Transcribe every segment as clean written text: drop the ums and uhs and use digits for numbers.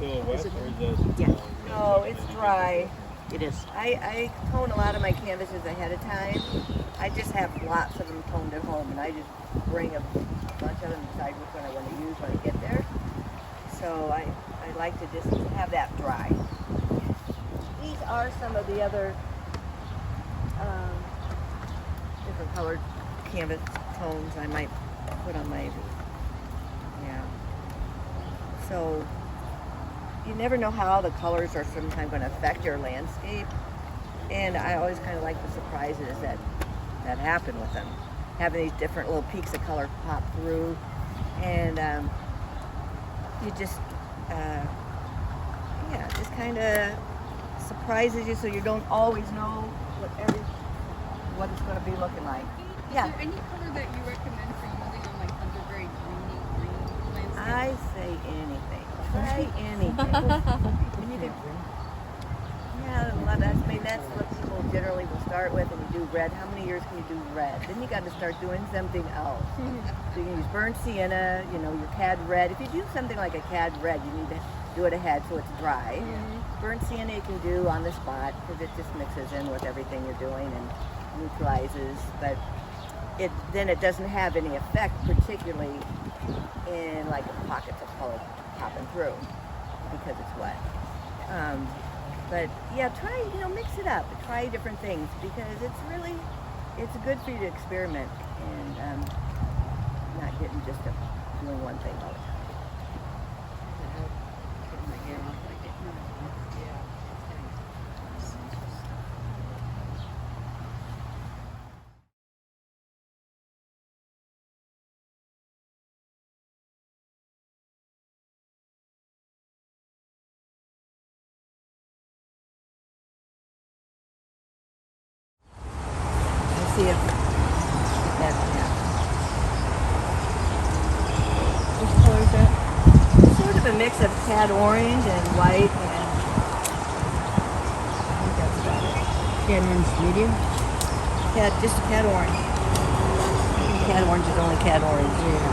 little wet, or is it? Yeah. No, it's dry. It is. I tone a lot of my canvases ahead of time. I just have lots of them toned at home, and I just bring a bunch of them and decide which one I want to use when I get there. So I like to just have that dry. These are some of the other different colored canvas tones I might put on my, yeah. So you never know how the colors are sometimes going to affect your landscape. And I always kind of like the surprises that happen with them. Having these different little peaks of color pop through. And you just, yeah, just kind of surprises you, so you don't always know what it's going to be looking like. Is there any color that you recommend for using on like undergrade green landscapes? I say anything. Try anything. Anything. Yeah, a lot of, I mean, that's what people generally will start with, and you do red. How many years can you do red? Then you got to start doing something else. So you can use burnt sienna, you know, your cad red. If you do something like a cad red, you need to do it ahead so it's dry. Burnt sienna you can do on the spot because it just mixes in with everything you're doing and neutralizes, but then it doesn't have any effect, particularly in like pockets of color popping through because it's wet. But yeah, try, you know, mix it up. Try different things because it's good for you to experiment and not getting just doing one thing all the time. See if that's, yeah. Which color is that? It's sort of a mix of cad orange and white, and I think that's about it. Cad orange medium? Just cad orange. Cad orange is only cad orange. Yeah.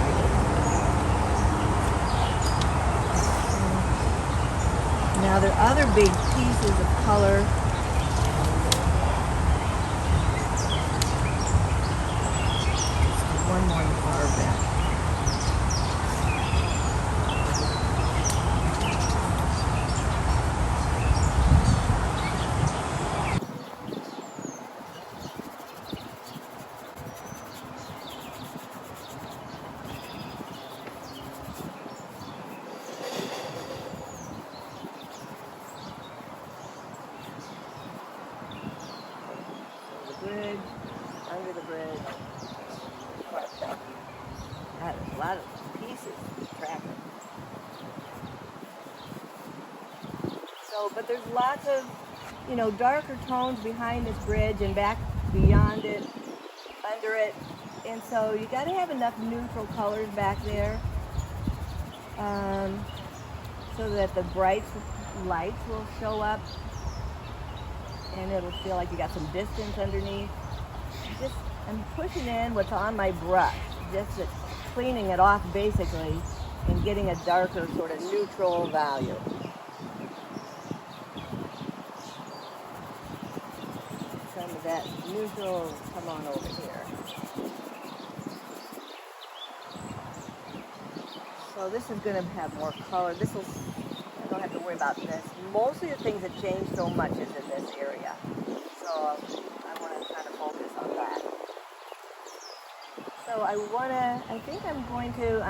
Now there are other big pieces of color. One more far back. The bridge, under the bridge. God, there's a lot of pieces tracking. So, but there's lots of, you know, darker tones behind this bridge and back beyond it, under it. And so you got to have enough neutral colors back there so that the bright lights will show up and it'll feel like you got some distance underneath. Just, I'm pushing in what's on my brush, just cleaning it off basically and getting a darker sort of neutral value. Some of that neutral will come on over here. So this is going to have more color. This will, I don't have to worry about this. Most of the things that change so much is in this area. So I want to kind of focus on that. So I think I'm going to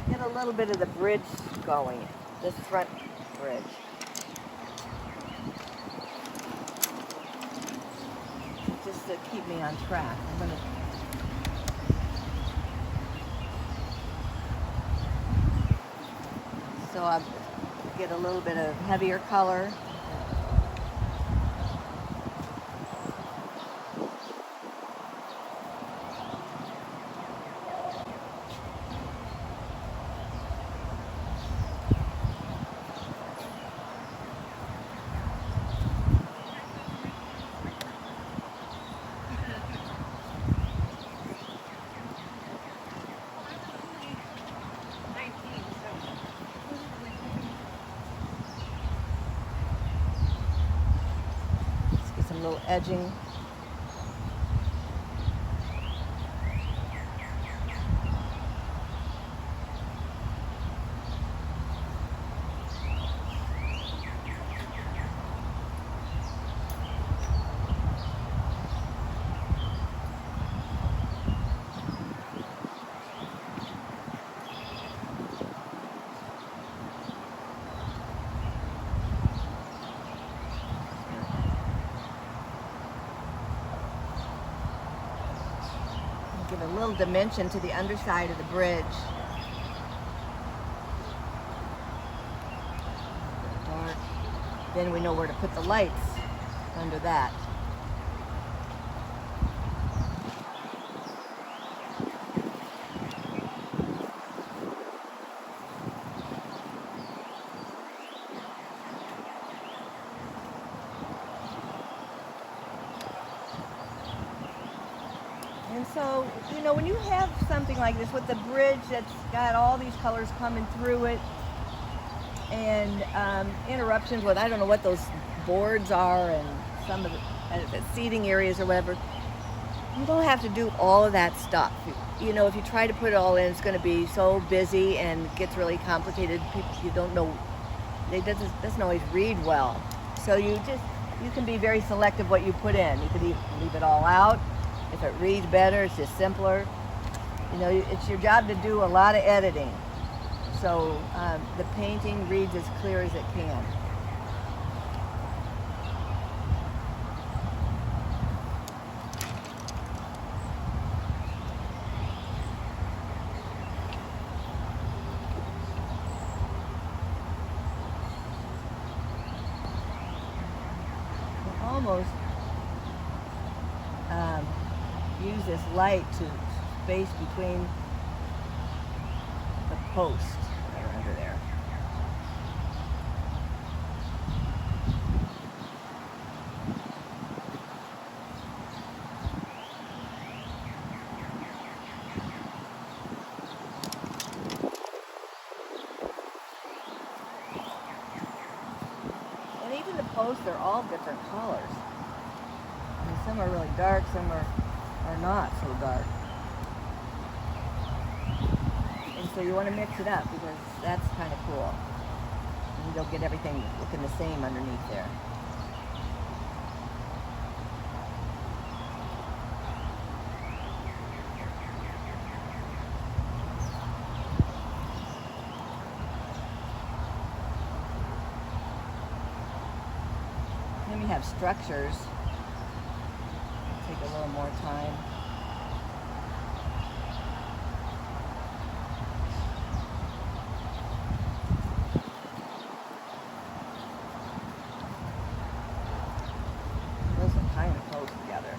get a little bit of the bridge going, this front bridge. Just to keep me on track. I'm going to So I'll get a little bit of heavier color. little edging. Give a little dimension to the underside of the bridge. Dark. Then we know where to put the lights under that. And so, you know, when you have something like this with the bridge that's got all these colors coming through it and interruptions with, I don't know what those boards are and some of the seating areas or whatever, you don't have to do all of that stuff. You know, if you try to put it all in, it's going to be so busy and it gets really complicated. People, you don't know, it doesn't always read well. So you can be very selective what you put in. You could leave it all out. If it reads better, it's just simpler. You know, it's your job to do a lot of editing. So the painting reads as clear as it can. Almost use this light to space between the posts that are under there. And even the posts are all different colors. I mean, some are really dark, some are not so dark. And so you want to mix it up because that's kind of cool. And you'll get everything looking the same underneath there. Then we have structures. Take a little more time. Those are kind of close together.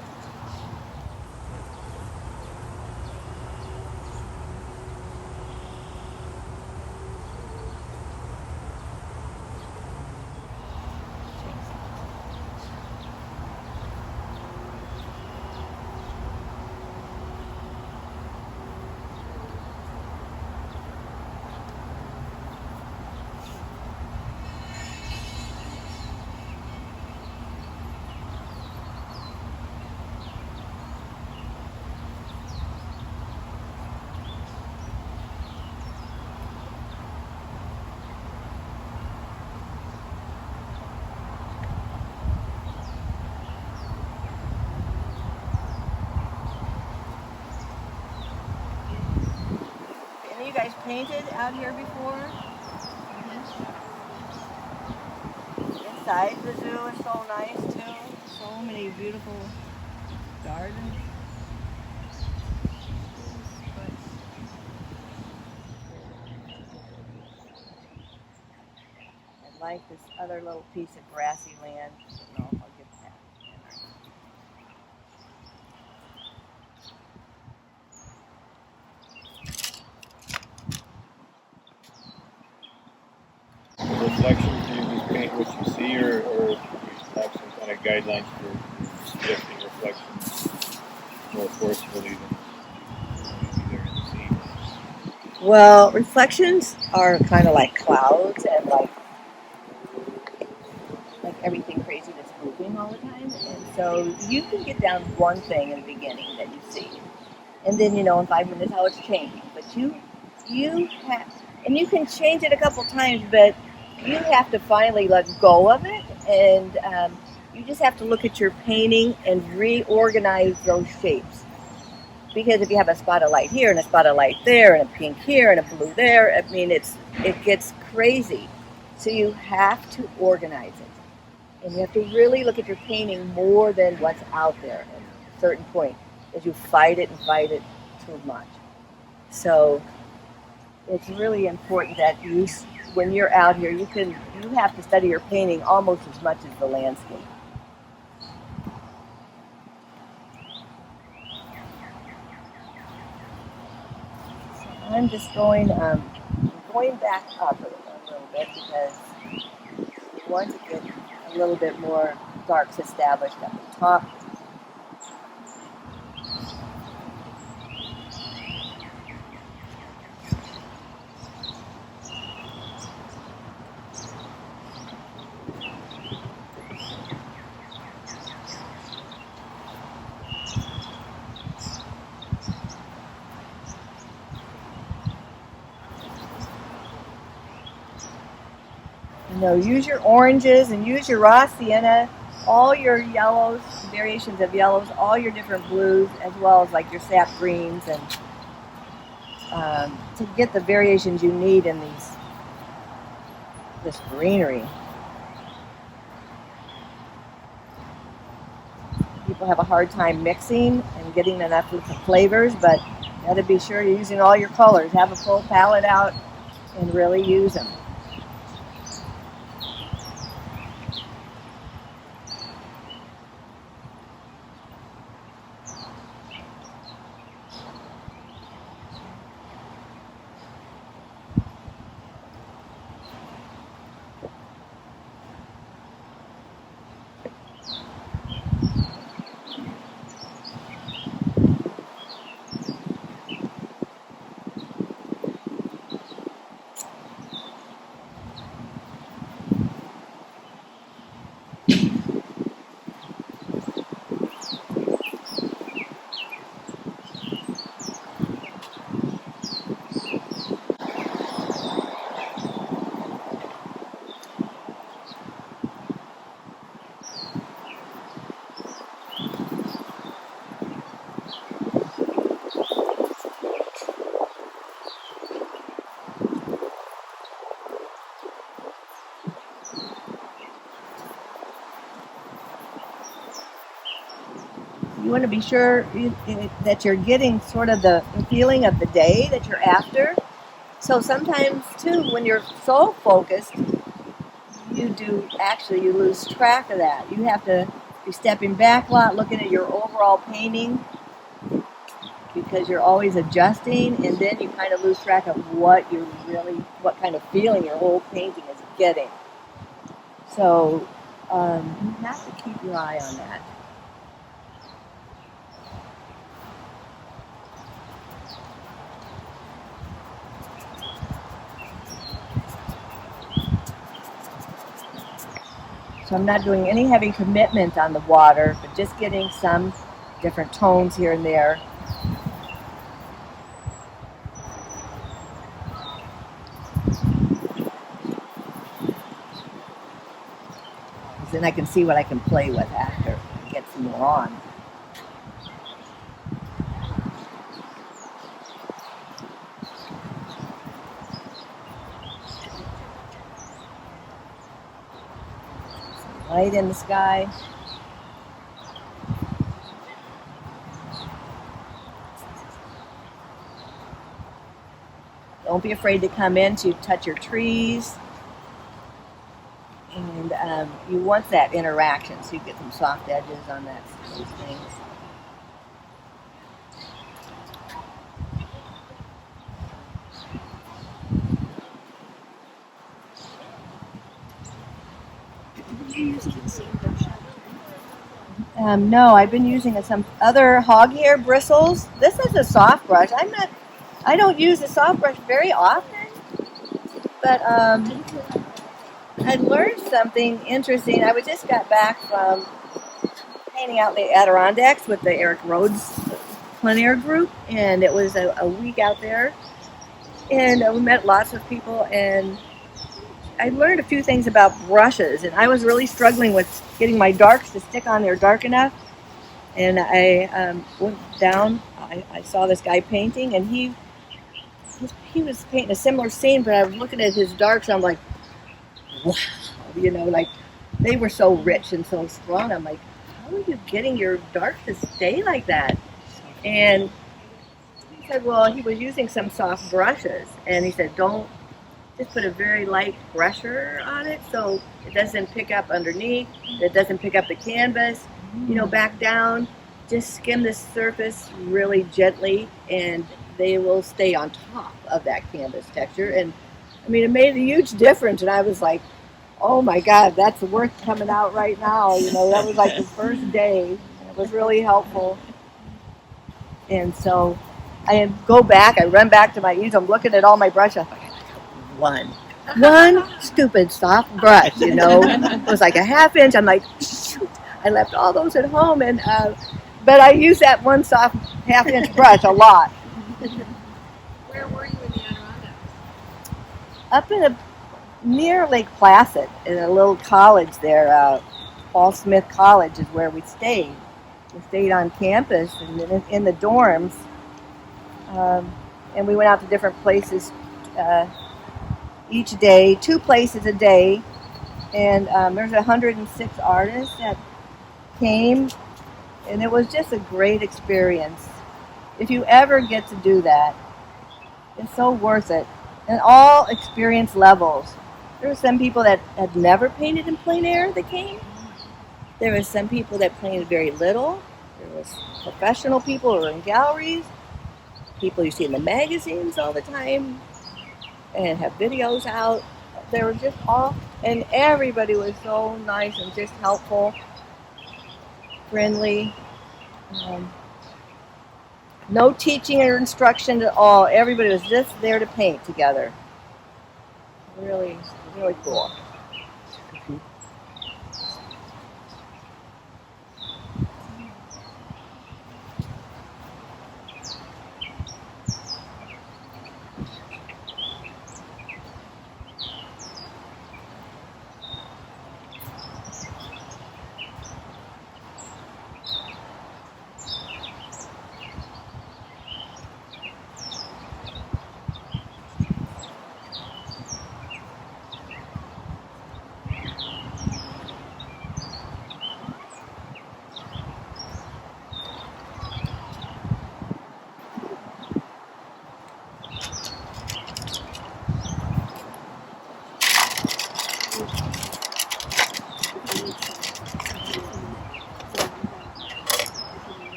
You guys painted out here before? Inside the zoo is so nice too. So many beautiful gardens. I like this other little piece of grassy land. I don't know if I'll get that. Reflections, do you just paint what you see, or do you have some kind of guidelines for suggesting reflections more forcefully than maybe they're in the scene? Well, reflections are kind of like clouds and like everything crazy that's moving. moving all the time, and so you can get down one thing in the beginning that you see, and then in 5 minutes how it's changing. But you have, and you can change it a couple times, but you have to finally let go of it, and you just have to look at your painting and reorganize those shapes. Because if you have a spot of light here and a spot of light there and a pink here and a blue there, I mean it gets crazy. So you have to organize it. And you have to really look at your painting more than what's out there at a certain point, as you fight it too much. So it's really important that when you're out here, you have to study your painting almost as much as the landscape. I'm just going back up a little bit because we want to get a little bit more darks established at the top. Use your oranges and use your raw sienna, all your yellows, variations of yellows, all your different blues, as well as like your sap greens, and to get the variations you need in this greenery. People have a hard time mixing and getting enough of the flavors, but you got to be sure you're using all your colors. Have a full palette out and really use them. You want to be sure that you're getting sort of the feeling of the day that you're after. So sometimes too, when you're so focused, you lose track of that. You have to be stepping back a lot, looking at your overall painting, because you're always adjusting, and then you kind of lose track of what kind of feeling your whole painting is getting. So you have to keep your eye on that. So I'm not doing any heavy commitment on the water, but just getting some different tones here and there. Because then I can see what I can play with after and get some more on. Light in the sky. Don't be afraid to come in to touch your trees. And you want that interaction, so you get some soft edges on those things. No, I've been using some other hog hair bristles. This is a soft brush. I don't use a soft brush very often, but I learned something interesting. I just got back from painting out the Adirondacks with the Eric Rhodes plein air group, and it was a week out there, and we met lots of people, and I learned a few things about brushes, and I was really struggling with getting my darks to stick on there dark enough, and I went down. I saw this guy painting, and he was painting a similar scene, but I was looking at his darks, and I'm like, wow, like they were so rich and so strong. I'm like, how are you getting your dark to stay like that? And he said, well, he was using some soft brushes, and he said, don't just put a very light brusher on it so it doesn't pick up underneath, it doesn't pick up the canvas, back down. Just skim the surface really gently, and they will stay on top of that canvas texture. And I mean, it made a huge difference, and I was like, oh my God, that's worth coming out right now. That was like the first day, and it was really helpful. And so I run back to my easel, I'm looking at all my brushes. One stupid soft brush, it was like a half-inch. I'm like, shoot, I left all those at home, and but I use that one soft half-inch brush a lot. Where were you in the Adirondacks? Up near Lake Placid, in a little college there, Paul Smith College is where we stayed. We stayed on campus and in the dorms, and we went out to different places each day, 2 places a day, and there's 106 artists that came, and it was just a great experience. If you ever get to do that, it's so worth it. And all experience levels. There were some people that had never painted in plein air that came. There were some people that painted very little. There was professional people who were in galleries, people you see in the magazines all the time, and have videos out. They were just all, and everybody was so nice and just helpful, friendly. No teaching or instruction at all. Everybody was just there to paint together. Really, really cool.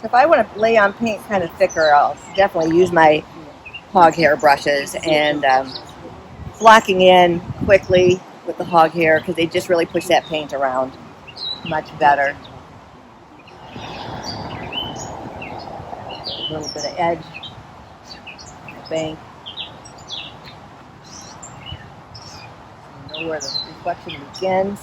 So if I want to lay on paint kind of thicker, I'll definitely use my hog hair brushes and blocking in quickly with the hog hair because they just really push that paint around much better. A little bit of edge, bank. You know where the reflection begins.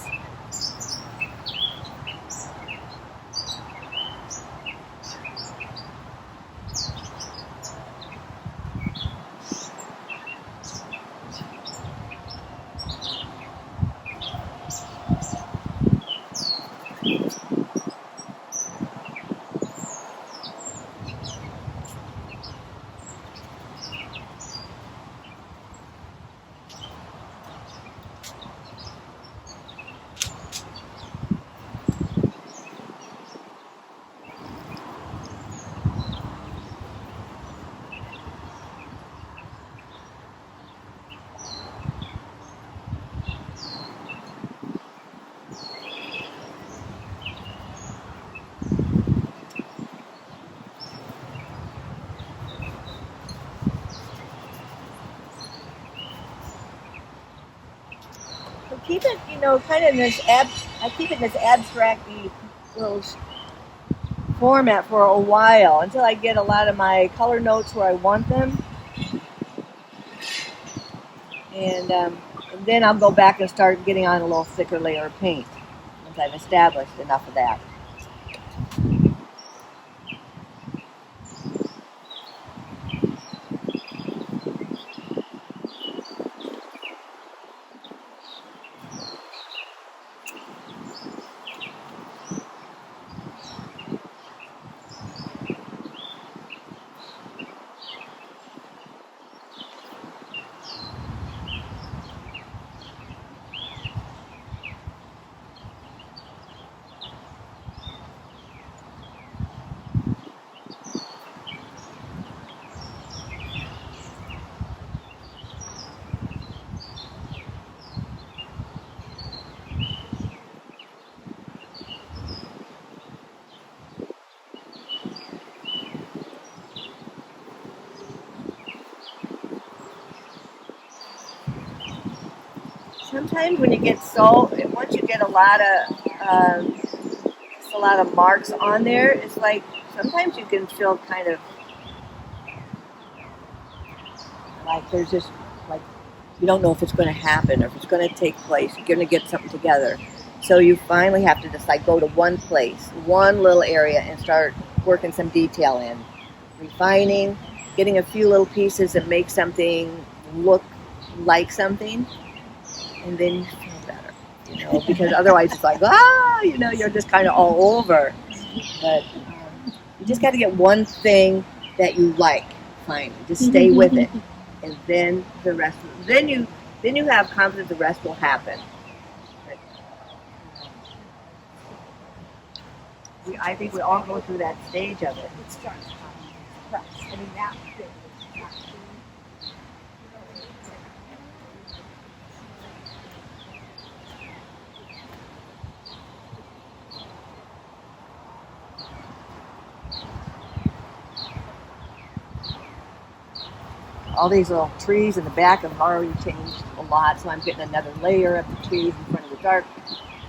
Keep it, kind of in this I keep it in this abstract-y little format for a while until I get a lot of my color notes where I want them. And then I'll go back and start getting on a little thicker layer of paint once I've established enough of that. Sometimes when you get once you get a lot of marks on there, it's like sometimes you can feel kind of like there's just like you don't know if it's going to happen or if it's going to take place. You're going to get something together. So you finally have to just like go to one place, one little area, and start working some detail in, refining, getting a few little pieces that make something look like something, and then you feel better, because otherwise it's like, you're just kind of all over. But you just got to get one thing that you like, finally. Just stay with it. And then the rest, then you have confidence the rest will happen. I think we all go through that stage of it. It starts fresh. I mean, that bit is not All these little trees in the back have already changed a lot, so I'm getting another layer of the trees in front of the dark,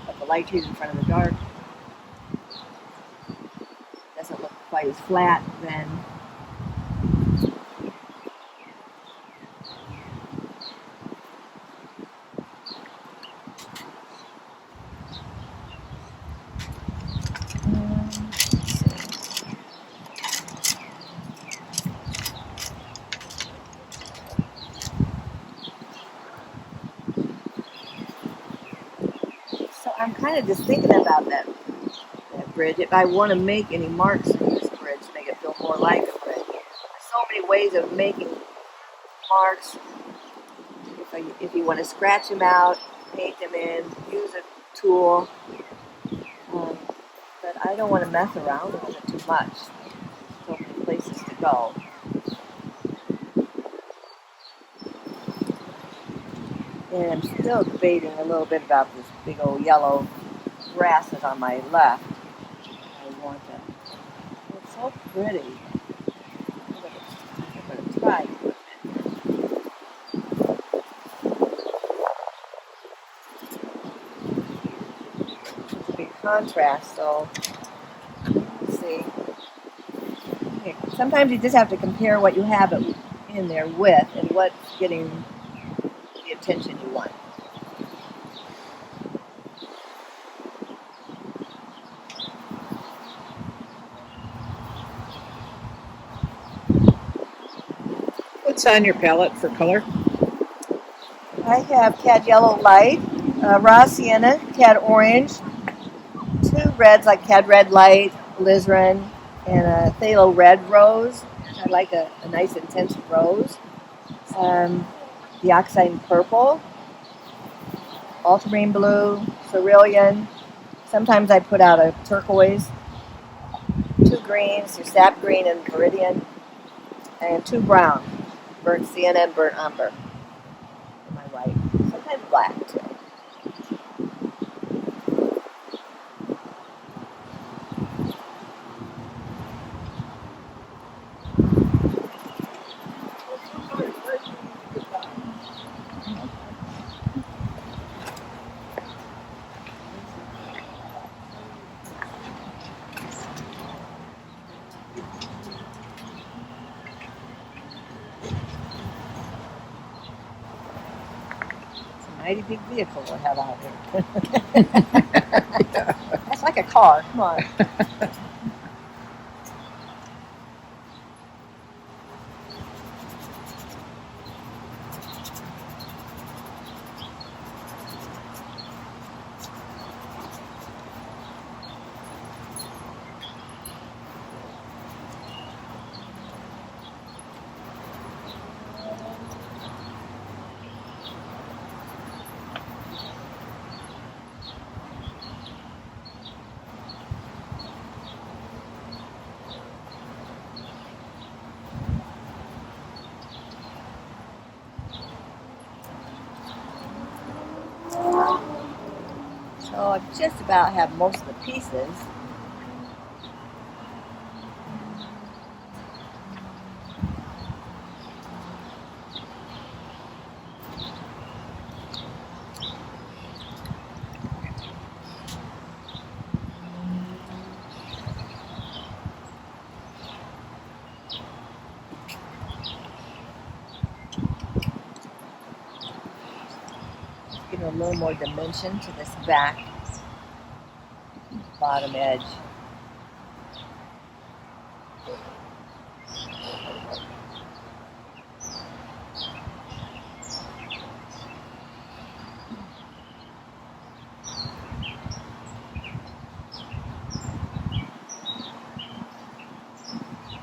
of the light trees in front of the dark. Doesn't look quite as flat then. So I'm kind of just thinking about that bridge. If I want to make any marks in this bridge to make it feel more like a bridge. There's so many ways of making marks. If you want to scratch them out, paint them in, use a tool. But I don't want to mess around with it too much. So many places to go. And I'm still debating a little bit about this big old yellow grass that's on my left. I want it. It's so pretty. I'm going to try. It's a big contrast, so let's see. Okay. Sometimes you just have to compare what you have it in there with and what's getting the attention you want. What's on your palette for color? I have Cad Yellow Light, Raw Sienna, Cad Orange, 2 reds like Cad Red Light, Alizarin, and a Phthalo Red Rose. I like a nice intense rose. Deoxide Purple, Ultramarine Blue, Cerulean. Sometimes I put out a turquoise, 2 greens, your sap green and Viridian, and 2 brown, burnt sienna and burnt umber. My white, sometimes black too. mighty big vehicle we have out here. That's like a car. Come on. So I just about have most of the pieces. Give it a little more dimension to this back bottom edge.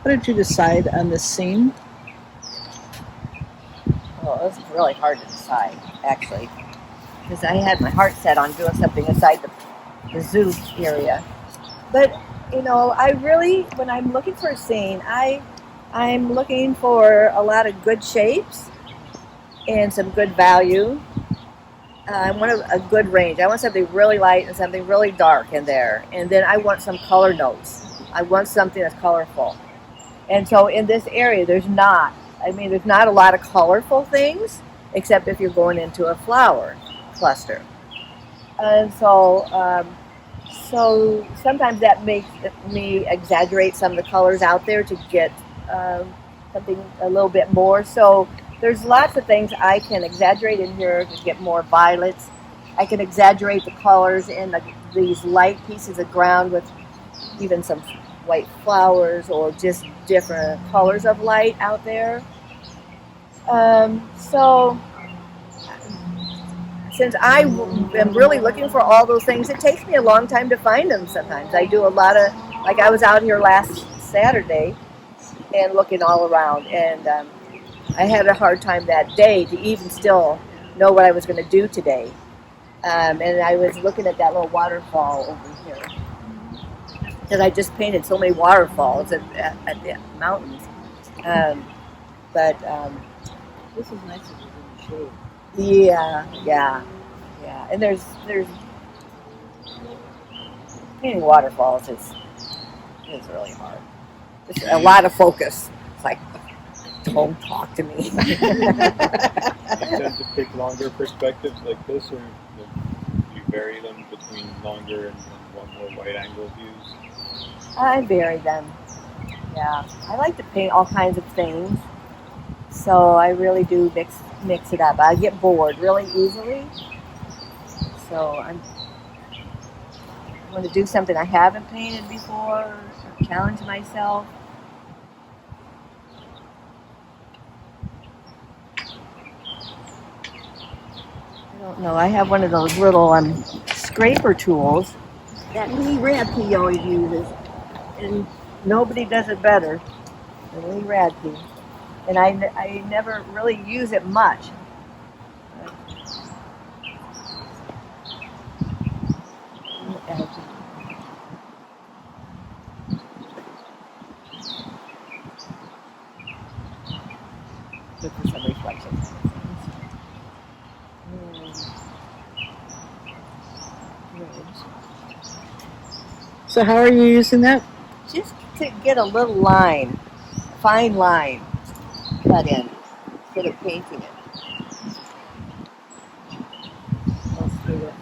What did you decide on this scene? Well, it was really hard to decide, actually, because I had my heart set on doing something inside the zoo area. But, you know, I really, when I'm looking for a scene, I'm looking for a lot of good shapes and some good value. I want a good range. I want something really light and something really dark in there. And then I want some color notes. I want something that's colorful. And so in this area, there's not a lot of colorful things, except if you're going into a flower cluster. And so sometimes that makes me exaggerate some of the colors out there to get something a little bit more. So there's lots of things I can exaggerate in here to get more violets. I can exaggerate the colors in these light pieces of ground with even some white flowers or just different colors of light out there. So since I am really looking for all those things, it takes me a long time to find them sometimes. I do a lot of, like I was out here last Saturday and looking all around, and I had a hard time that day to even still know what I was going to do today. And I was looking at that little waterfall over here, because I just painted so many waterfalls at the mountains. But This is nice of you to show. yeah. And there's painting waterfalls is really hard. It's a lot of focus. It's like, don't talk to me. You tend to pick longer perspectives like this, or do you vary them between longer and more wide angle views? I vary them. Yeah, I like to paint all kinds of things, so I really do mix it up. I get bored really easily, so I want to do something I haven't painted before, challenge myself. I don't know. I have one of those little scraper tools that Lee Radke always uses, and nobody does it better than Lee Radke. And I never really use it much. Look for some reflections. So how are you using that? Just to get a little line, fine line, cut in instead of painting it. Let's do it.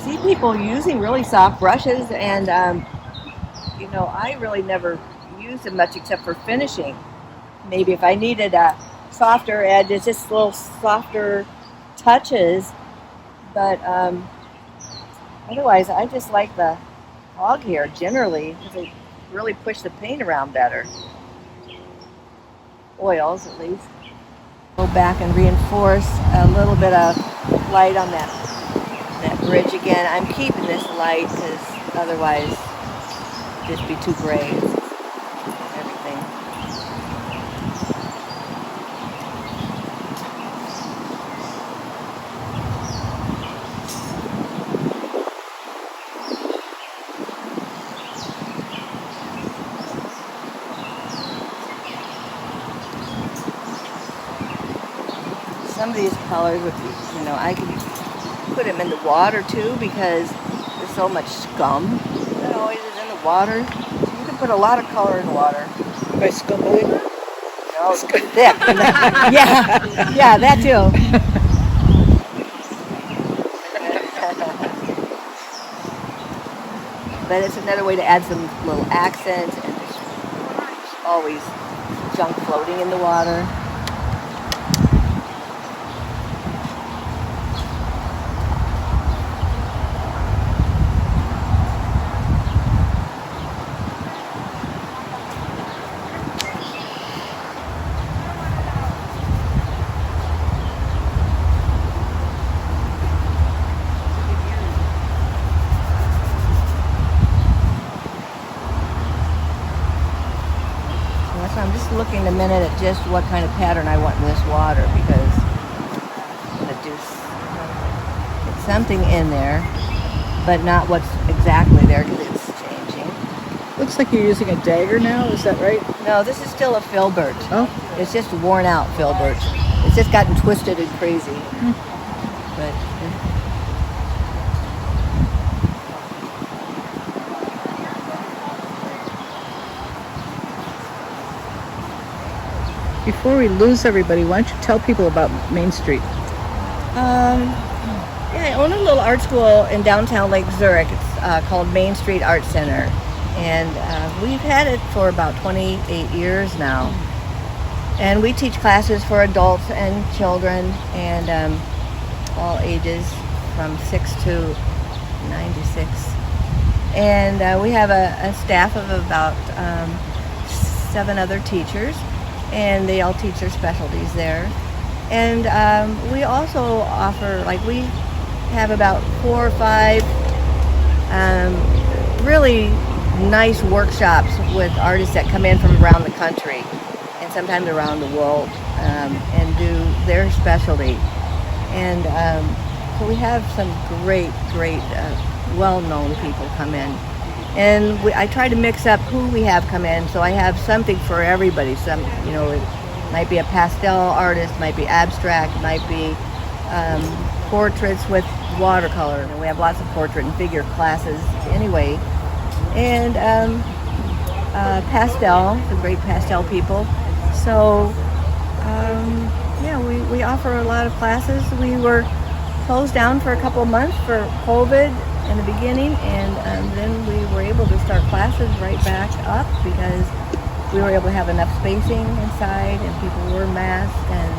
See people using really soft brushes, and I really never use them much except for finishing. Maybe if I needed a softer edge, it's just little softer touches. But otherwise, I just like the hog hair generally because they really push the paint around better. Oils, at least. Go back and reinforce a little bit of light on that bridge again. I'm keeping this light because otherwise it'd just be too gray. Everything. Some of these colors, I can put them in the water too because there's so much scum that always is in the water. You can put a lot of color in water. By Scumbalina? No, it's thick. yeah, that too. But it's another way to add some little accents, and there's always junk floating in the water. So I'm just looking a minute at just what kind of pattern I want in this water because I'm going to do it's something in there, but not what's exactly there because it's changing. Looks like you're using a dagger now, is that right? No, this is still a filbert. Oh. It's just worn out filbert. It's just gotten twisted and crazy. But Before we lose everybody, why don't you tell people about Main Street? I own a little art school in downtown Lake Zurich. It's called Main Street Art Center. And we've had it for about 28 years now. And we teach classes for adults and children and all ages from 6 to 96. And we have a staff of about 7 other teachers. And they all teach their specialties there. And we also offer, we have about 4 or 5 really nice workshops with artists that come in from around the country and sometimes around the world and do their specialty. And so we have some great, well-known people come in. And I try to mix up who we have come in, so I have something for everybody. Some, it might be a pastel artist, might be abstract, might be portraits with watercolor. And we have lots of portrait and figure classes anyway. And pastel, the great pastel people. So, we offer a lot of classes. We were closed down for a couple of months for COVID in the beginning, and then we were able to start classes right back up because we were able to have enough spacing inside and people wore masks, and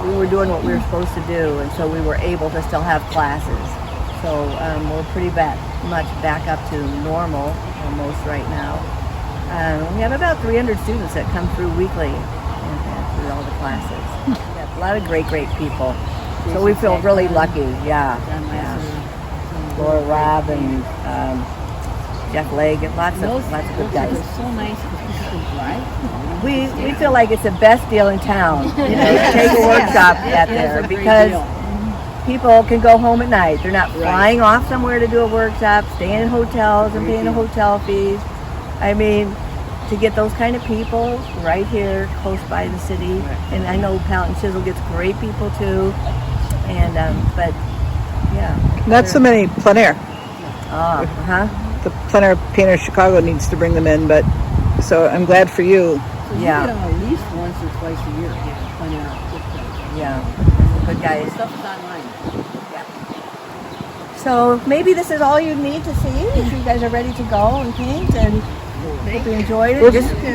we were doing what we were supposed to do, and so we were able to still have classes. So we're pretty much back up to normal almost right now. We have about 300 students that come through weekly and through all the classes. A lot of great people. So we feel really lucky. Yeah. Laura Robb and Jeff Legg, lots of good guys. Those are so nice because people can drive. We feel like it's the best deal in town. Take a workshop at there because people can go home at night. They're not flying off somewhere to do a workshop, staying in hotels and paying the hotel fees. I mean, to get those kind of people right here, close by the city. And I know Palette and Chisel gets great people too. And but yeah, Not so many plein air. The The plein air painter Chicago needs to bring them in, but so I'm glad for you. So you get them at least once or twice a year. When they're Yeah, good guys. stuff is online. So maybe this is all you need to see if you guys are ready to go and paint, and hope you enjoyed it.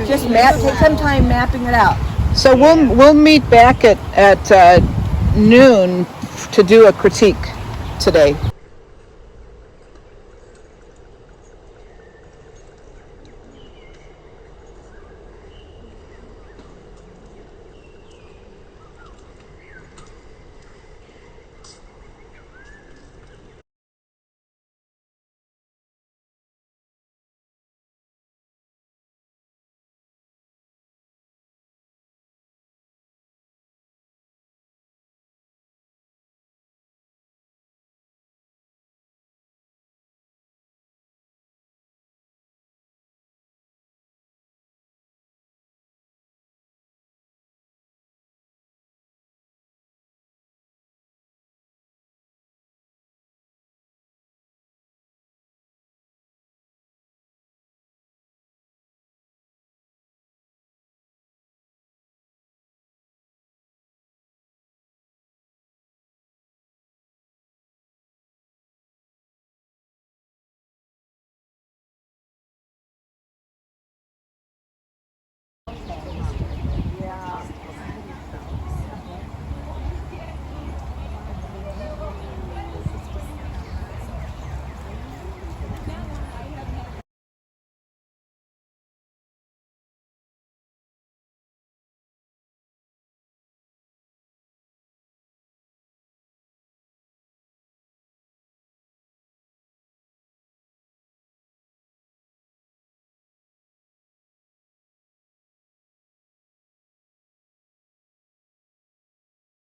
Just take some time mapping it out. So we'll meet back at noon to do a critique today.